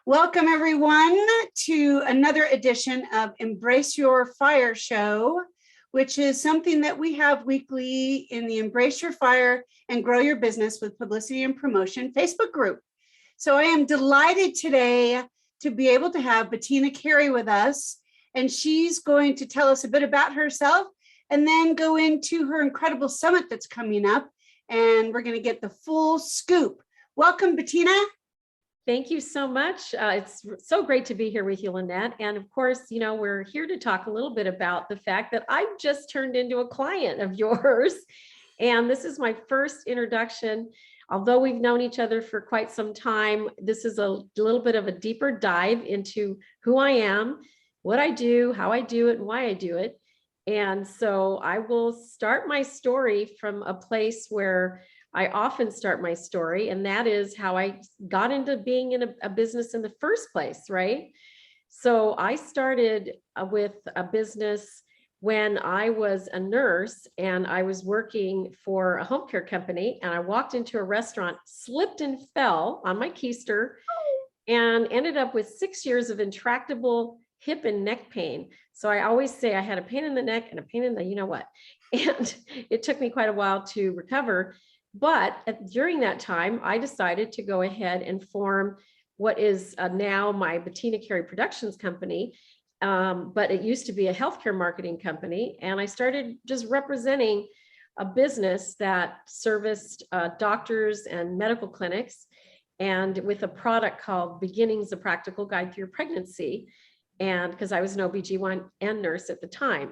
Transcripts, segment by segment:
Welcome everyone to another edition of Embrace Your Fire show, which is something that we have weekly in the Embrace Your Fire and Grow Your Business with Publicity and Promotion Facebook group. So I am delighted today to be able to have Bettina Carey with us, and she's going to tell us a bit about herself and then go into her incredible summit that's coming up, and we're going to get the full scoop. Welcome, Bettina. Thank you so much. It's so great to be here with you, Lynette. And of course, you know, we're here to talk a little bit about the fact that I've just turned into a client of yours. And this is my first introduction. Although we've known each other for quite some time, this is a little bit of a deeper dive into who I am, what I do, how I do it, and why I do it. And so I will start my story from a place where I often start my story, and that is how I got into being in a business in the first place, right? So I started with a business when I was a nurse and I was working for a home care company, and I walked into a restaurant, slipped and fell on my keister, and ended up with 6 years of intractable hip and neck pain. So I always say I had a pain in the neck and a pain in the you know what, and it took me quite a while to recover. But during that time, I decided to go ahead and form what is now my Bettina Carey Productions company. But it used to be a healthcare marketing company. And I started just representing a business that serviced doctors and medical clinics, and with a product called Beginnings, a Practical Guide to Your Pregnancy. And because I was an OB/GYN nurse at the time.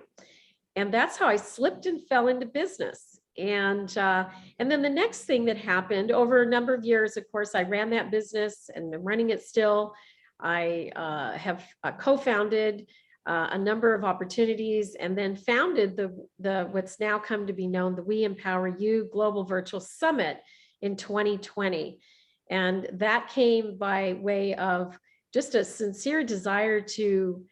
And that's how I slipped and fell into business. And then the next thing that happened over a number of years, of course, I ran that business and I'm running it still. I have co-founded a number of opportunities, and then founded the what's now come to be known, the We Empower You Global Virtual Summit in 2020. And that came by way of just a sincere desire to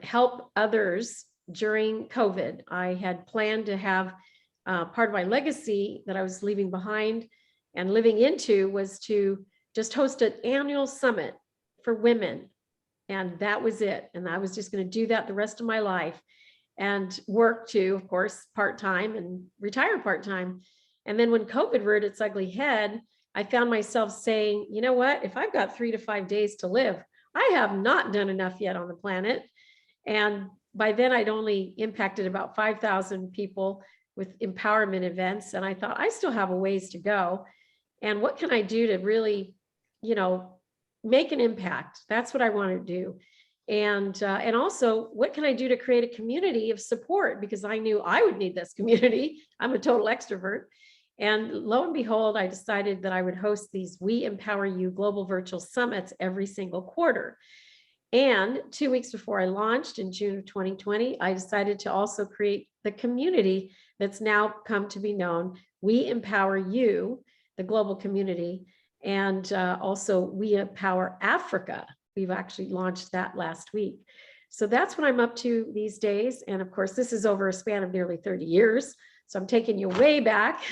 help others during COVID. I had planned to have part of my legacy that I was leaving behind and living into was to just host an annual summit for women. And that was it. And I was just going to do that the rest of my life and work to, of course, part-time and retire part-time. And then when COVID reared its ugly head, I found myself saying, you know what, if I've got 3 to 5 days to live, I have not done enough yet on the planet. And by then I'd only impacted about 5,000 people with empowerment events. And I thought, I still have a ways to go. And what can I do to really, you know, make an impact? That's what I want to do. And also, what can I do to create a community of support? Because I knew I would need this community. I'm a total extrovert. And lo and behold, I decided that I would host these We Empower You Global Virtual Summits every single quarter. And 2 weeks before I launched in June of 2020, I decided to also create the community that's now come to be known, We Empower You, the global community, and also We Empower Africa. We've actually launched that last week. So that's what I'm up to these days. And of course, this is over a span of nearly 30 years. So I'm taking you way back.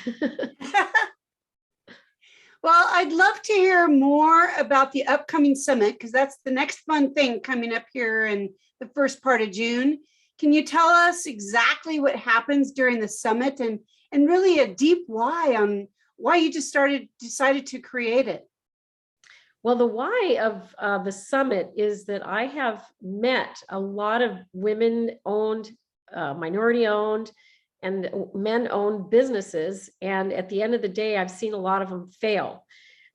Well, I'd love to hear more about the upcoming summit, because that's the next fun thing coming up here in the first part of June. Can you tell us exactly what happens during the summit, and really a deep why on why you just decided to create it? Well, the why of the summit is that I have met a lot of women-owned, minority-owned, and men-owned businesses. And at the end of the day, I've seen a lot of them fail.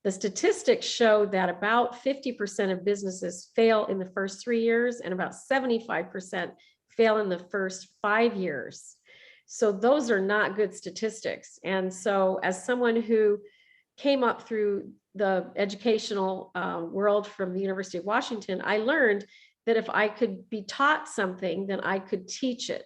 The statistics show that about 50% of businesses fail in the first 3 years, and about 75% fail in the first 5 years. So those are not good statistics. And so as someone who came up through the educational world from the University of Washington, I learned that if I could be taught something, then I could teach it.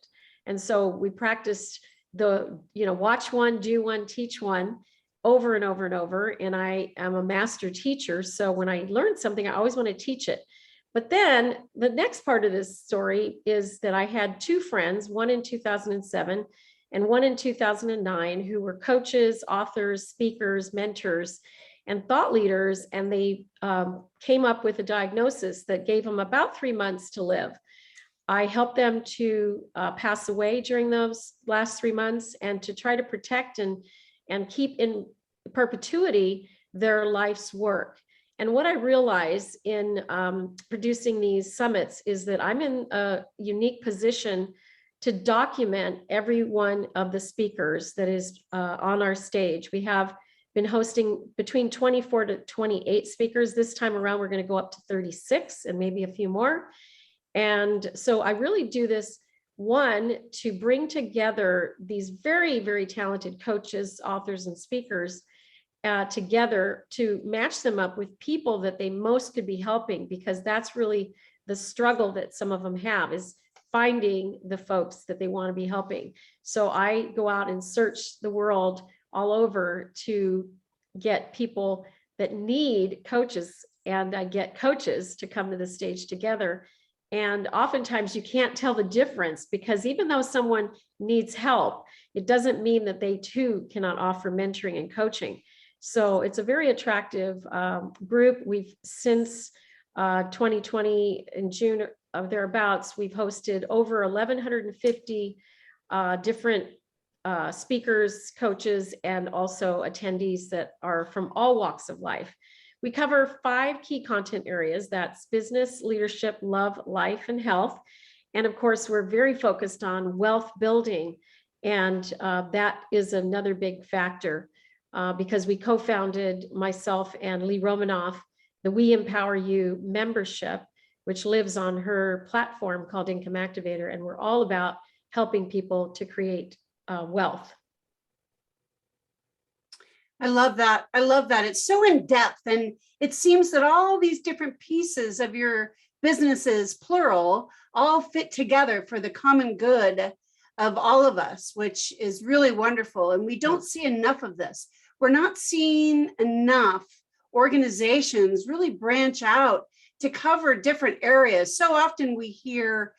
And so we practiced the, watch one, do one, teach one over and over and over. And I am a master teacher. So when I learn something, I always want to teach it. But then the next part of this story is that I had 2 friends, one in 2007 and one in 2009, who were coaches, authors, speakers, mentors. and thought leaders, and they came up with a diagnosis that gave them about 3 months to live. I helped them to pass away during those last 3 months and to try to protect and keep in perpetuity their life's work. And what I realize in producing these summits is that I'm in a unique position to document every one of the speakers that is on our stage. We have been hosting between 24 to 28 speakers. This time around, we're going to go up to 36 and maybe a few more. And so I really do this, one, to bring together these very, very talented coaches, authors, and speakers together to match them up with people that they most could be helping, because that's really the struggle that some of them have, is finding the folks that they want to be helping. So I go out and search the world all over to get people that need coaches, and I get coaches to come to the stage together. And oftentimes you can't tell the difference, because even though someone needs help, it doesn't mean that they too cannot offer mentoring and coaching. So it's a very attractive group. We've since 2020 in June of thereabouts, we've hosted over 1,150 different speakers, coaches, and also attendees that are from all walks of life. We cover 5 key content areas. That's business, leadership, love, life, and health. And of course, we're very focused on wealth building. And that is another big factor because we co-founded, myself and Lee Romanoff, the We Empower You membership, which lives on her platform called Income Activator. And we're all about helping people to create wealth. I love that. I love that. It's so in depth, and it seems that all these different pieces of your businesses, plural, all fit together for the common good of all of us, which is really wonderful. And we don't see enough of this. We're not seeing enough organizations really branch out to cover different areas. So often we hear,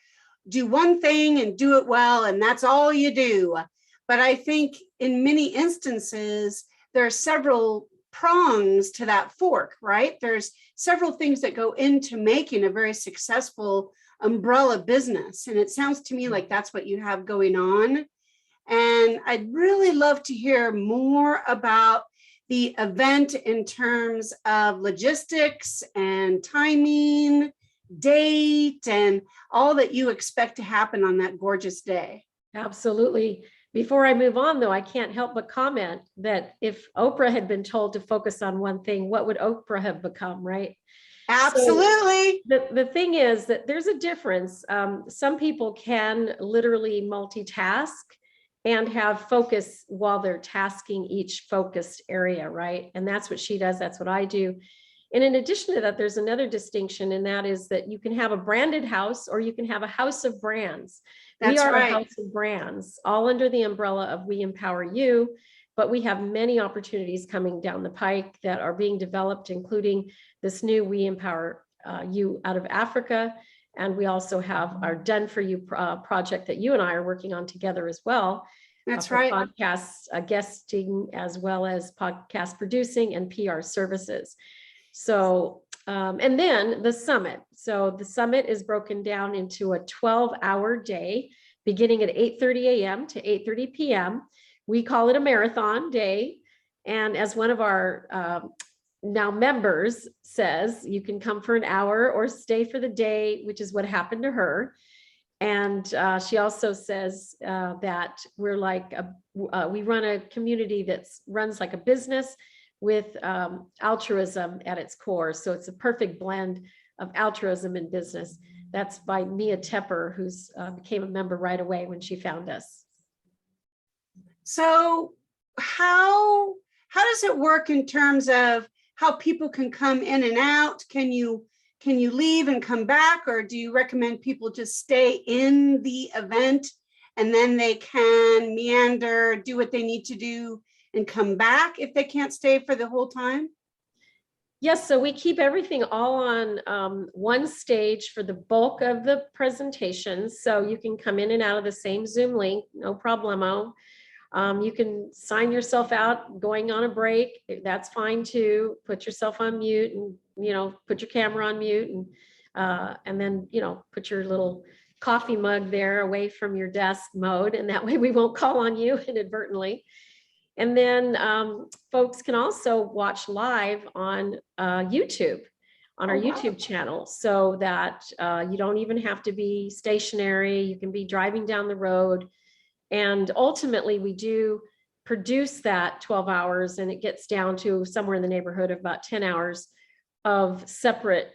do one thing and do it well, and that's all you do. But I think in many instances, there are several prongs to that fork, right? There's several things that go into making a very successful umbrella business. And it sounds to me like that's what you have going on. And I'd really love to hear more about the event in terms of logistics and timing, date, and all that you expect to happen on that gorgeous day. Absolutely. Before I move on, though, I can't help but comment that if Oprah had been told to focus on one thing, what would Oprah have become, right? Absolutely. So the thing is that there's a difference. Some people can literally multitask and have focus while they're tasking each focused area, right? And that's what she does. That's what I do. And in addition to that, there's another distinction, and that is that you can have a branded house or you can have a house of brands. That's we are right. A house of brands, all under the umbrella of We Empower You, but we have many opportunities coming down the pike that are being developed, including this new We Empower You out of Africa. And we also have our Done For You project that you and I are working on together as well. That's right. Podcasts, guesting, as well as podcast producing and PR services. So, and then the summit. So the summit is broken down into a 12-hour day, beginning at 8:30 a.m. to 8:30 p.m. We call it a marathon day. And as one of our now members says, you can come for an hour or stay for the day, which is what happened to her. And she also says that we're like, we run a community that runs like a business with altruism at its core. So it's a perfect blend of altruism and business. That's by Mia Tepper, who's became a member right away when she found us. So how does it work in terms of how people can come in and out? Can you leave and come back, or do you recommend people just stay in the event and then they can meander, do what they need to do, and come back if they can't stay for the whole time? Yes, so we keep everything all on one stage for the bulk of the presentations. So you can come in and out of the same Zoom link, no problemo. You can sign yourself out going on a break. That's fine too. Put yourself on mute and, put your camera on mute and then, put your little coffee mug there away from your desk mode. And that way we won't call on you inadvertently. And then folks can also watch live on YouTube, on our YouTube channel, so that you don't even have to be stationary. You can be driving down the road. And ultimately, we do produce that 12 hours, and it gets down to somewhere in the neighborhood of about 10 hours of separate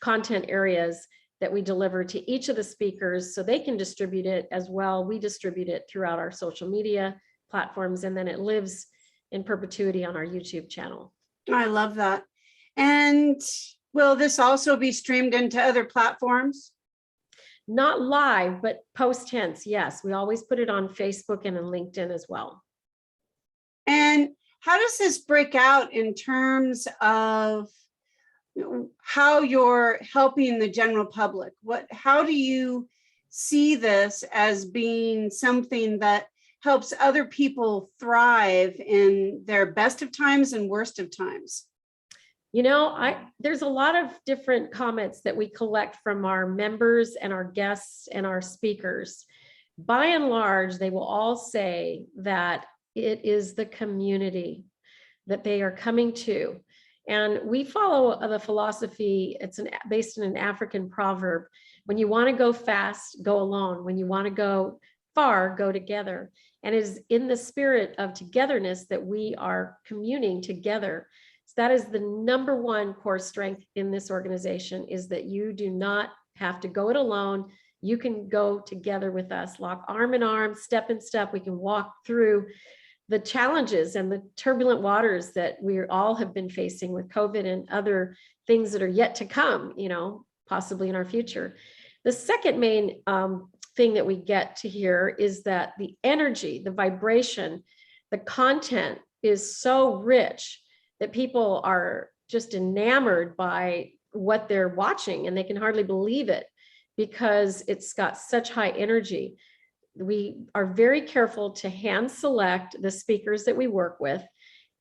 content areas that we deliver to each of the speakers so they can distribute it as well. We distribute it throughout our social media platforms, and then it lives in perpetuity on our YouTube channel. I love that. And will this also be streamed into other platforms? Not live, but post tense. Yes, we always put it on Facebook and on LinkedIn as well. And how does this break out in terms of how you're helping the general public? How do you see this as being something that helps other people thrive in their best of times and worst of times? There's a lot of different comments that we collect from our members and our guests and our speakers. By and large, they will all say that it is the community that they are coming to. And we follow the philosophy, it's based in an African proverb. When you want to go fast, go alone. When you want to go far, go together. And it is in the spirit of togetherness that we are communing together. So that is the number one core strength in this organization, is that you do not have to go it alone. You can go together with us, lock arm in arm, step in step. We can walk through the challenges and the turbulent waters that we all have been facing with COVID and other things that are yet to come, possibly in our future. The second main thing that we get to hear is that the energy, the vibration, the content is so rich that people are just enamored by what they're watching, and they can hardly believe it because it's got such high energy. We are very careful to hand select the speakers that we work with,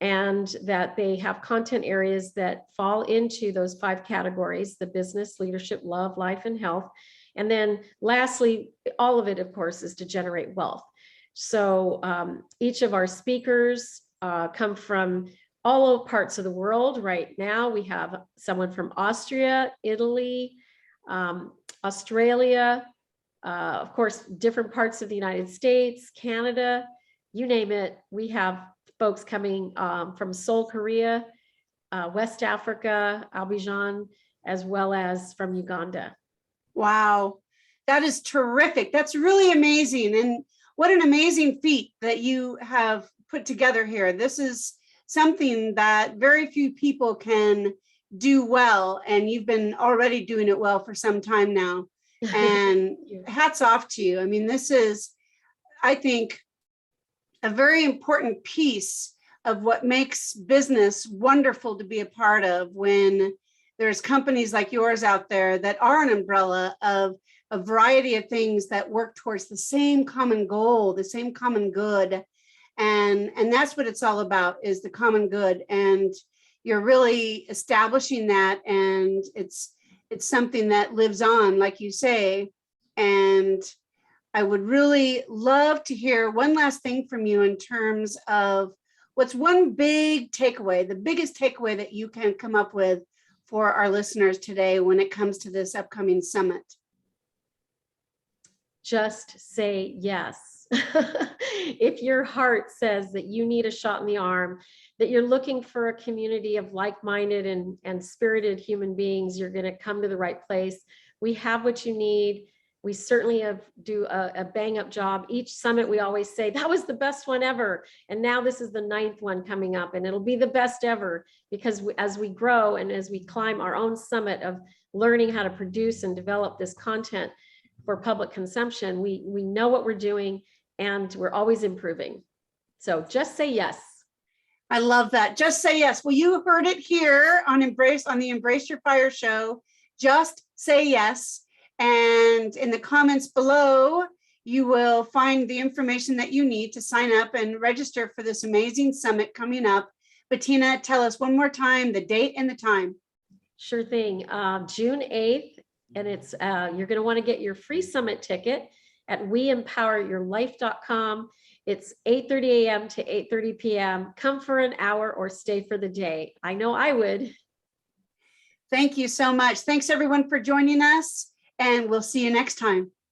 and that they have content areas that fall into those 5 categories: the business, leadership, love, life, and health. And then lastly, all of it, of course, is to generate wealth. So each of our speakers come from all parts of the world. Right now, we have someone from Austria, Italy, Australia, of course, different parts of the United States, Canada, you name it. We have folks coming from Seoul, Korea, West Africa, Abidjan, as well as from Uganda. Wow, that is terrific. That's really amazing. And what an amazing feat that you have put together here. This is something that very few people can do well. And you've been already doing it well for some time now. And hats off to you. I mean, this is, I think, a very important piece of what makes business wonderful to be a part of, when there's companies like yours out there that are an umbrella of a variety of things that work towards the same common goal, the same common good. And that's what it's all about, is the common good. And you're really establishing that, and it's something that lives on, like you say. And I would really love to hear one last thing from you in terms of what's one big takeaway, the biggest takeaway that you can come up with for our listeners today when it comes to this upcoming summit. Just say yes. If your heart says that you need a shot in the arm, that you're looking for a community of like-minded and spirited human beings, you're going to come to the right place. We have what you need. We certainly do a bang-up job. Each summit, we always say, that was the best one ever. And now this is the 9th one coming up, and it'll be the best ever, because as we grow and as we climb our own summit of learning how to produce and develop this content for public consumption, we know what we're doing, and we're always improving. So just say yes. I love that. Just say yes. Well, you heard it here on the Embrace Your Fire show. Just say yes. And in the comments below, you will find the information that you need to sign up and register for this amazing summit coming up. Bettina, tell us one more time the date and the time. Sure thing. June 8th, and it's you're going to want to get your free summit ticket at weempoweryourlife.com. It's 8:30 a.m. to 8:30 p.m. Come for an hour or stay for the day. I know I would. Thank you so much. Thanks everyone for joining us, and we'll see you next time.